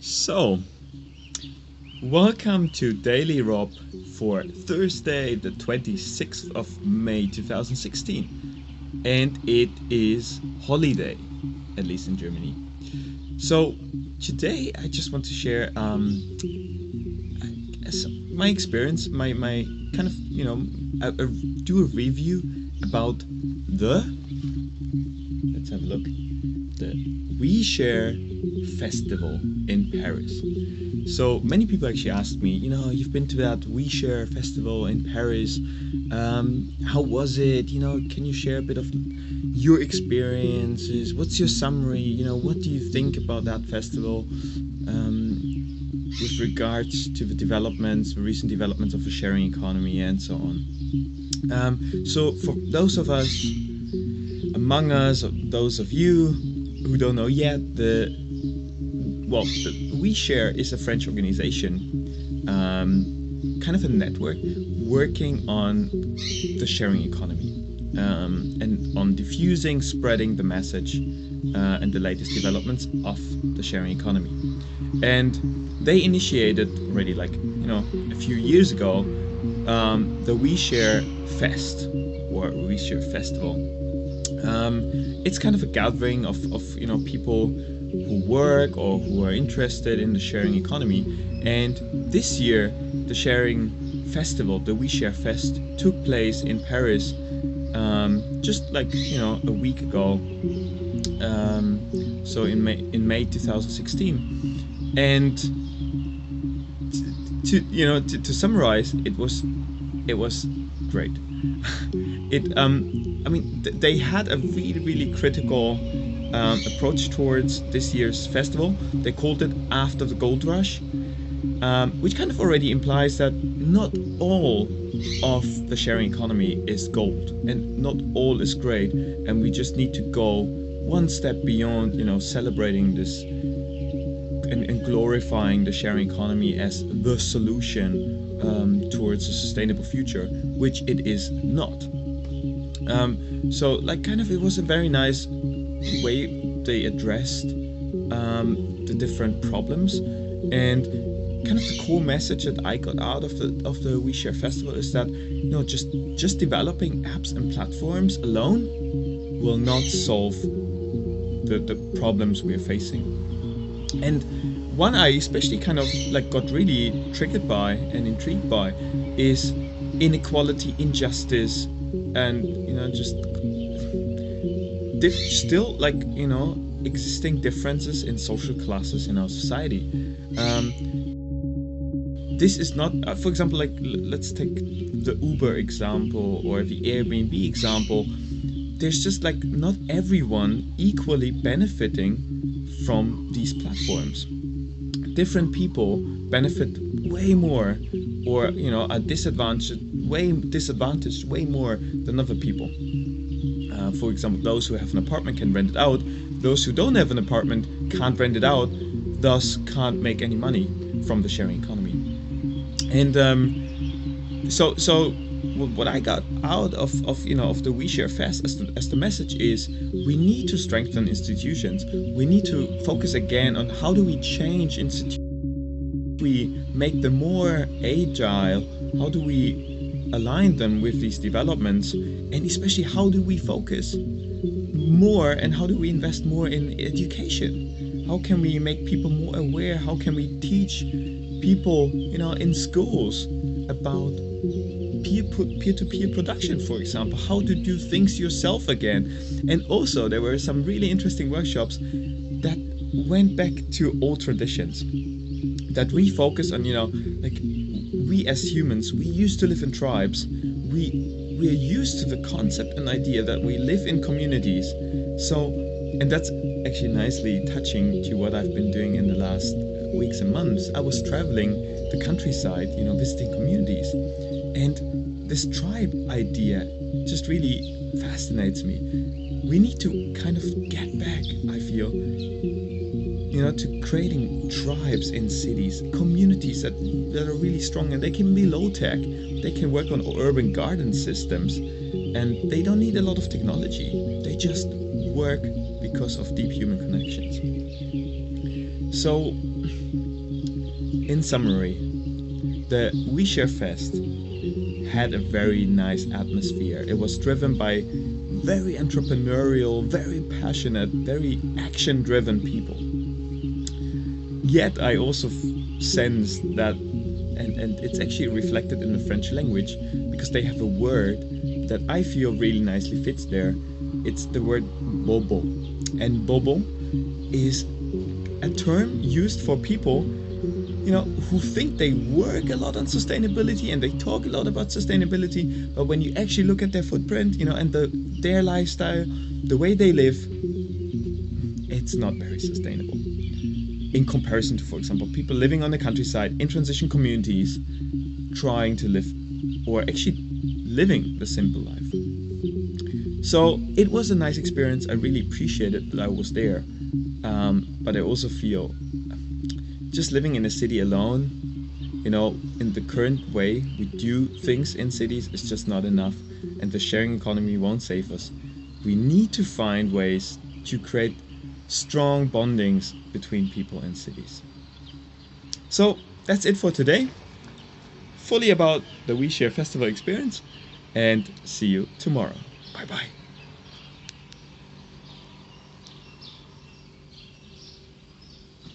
So, welcome to Daily Rob for Thursday, the 26th of May 2016. And it is holiday, at least in Germany. So, today I just want to share my experience, my kind of, do a review about let's have a look, the OuiShare Festival in Paris. So many people actually asked me, you've been to that OuiShare Festival in Paris. How was it? Can you share a bit of your experiences? What's your summary? What do you think about that festival with regards to the recent developments of the sharing economy and so on? So for those of us among us, those of you who don't know yet, the OuiShare is a French organization, kind of a network working on the sharing economy and on diffusing, spreading the message and the latest developments of the sharing economy. And they initiated already a few years ago the OuiShare Fest or OuiShare Festival. It's kind of a gathering of people who work or who are interested in the sharing economy. And this year, the sharing festival, the OuiShare Fest, took place in Paris just a week ago. So in May 2016. And to summarize, it was great. They had a really critical approach towards this year's festival. They called it After the Gold Rush, which kind of already implies that not all of the sharing economy is gold and not all is great, and we just need to go one step beyond, celebrating this and glorifying the sharing economy as the solution towards a sustainable future, which it is not. It was a very nice way they addressed the different problems, and kind of the core message that I got out of the OuiShare Festival is that just developing apps and platforms alone will not solve the problems we are facing. And one I especially kind of got really triggered by and intrigued by is inequality, injustice, and still existing differences in social classes in our society. This is not, for example, let's take the Uber example or the Airbnb example. There's just not everyone equally benefiting from these platforms. Different people benefit way more, or are disadvantaged way more than other people. For example, those who have an apartment can rent it out. Those who don't have an apartment can't rent it out, thus can't make any money from the sharing economy. And so what I got out of the OuiShare Fest as the message is, we need to strengthen institutions. We need to focus again on how do we change institutions. We make them more agile. How do we align them with these developments? And especially, how do we focus more and how do we invest more in education? How can we make people more aware? How can we teach people, in schools about peer-to-peer production, for example, how to do things yourself again? And also, there were some really interesting workshops that went back to old traditions, that refocus on, we as humans, we used to live in tribes. We are used to the concept and idea that we live in communities. So, and that's actually nicely touching to what I've been doing in the last weeks and months. I was traveling the countryside, visiting communities, and this tribe idea just really fascinates me. We need to kind of get back, I feel, to creating tribes in cities, communities that are really strong, and they can be low tech. They can work on urban garden systems, and they don't need a lot of technology. They just work because of deep human connections. So, in summary, the OuiShare Fest had a very nice atmosphere. It was driven by very entrepreneurial, very passionate, very action-driven people. Yet I also sense that, and it's actually reflected in the French language, because they have a word that I feel really nicely fits there. It's the word bobo. And bobo is a term used for people, who think they work a lot on sustainability and they talk a lot about sustainability, but when you actually look at their footprint, and their lifestyle, the way they live, it's not very sustainable. In comparison to, for example, people living on the countryside in transition communities, trying to live, or actually living the simple life. So it was a nice experience. I really appreciated that I was there. But I also feel just living in a city alone, in the current way we do things in cities is just not enough, and the sharing economy won't save us. We need to find ways to create strong bondings between people in cities. So that's it for today. Fully about the OuiShare Festival experience, and see you tomorrow. Bye bye.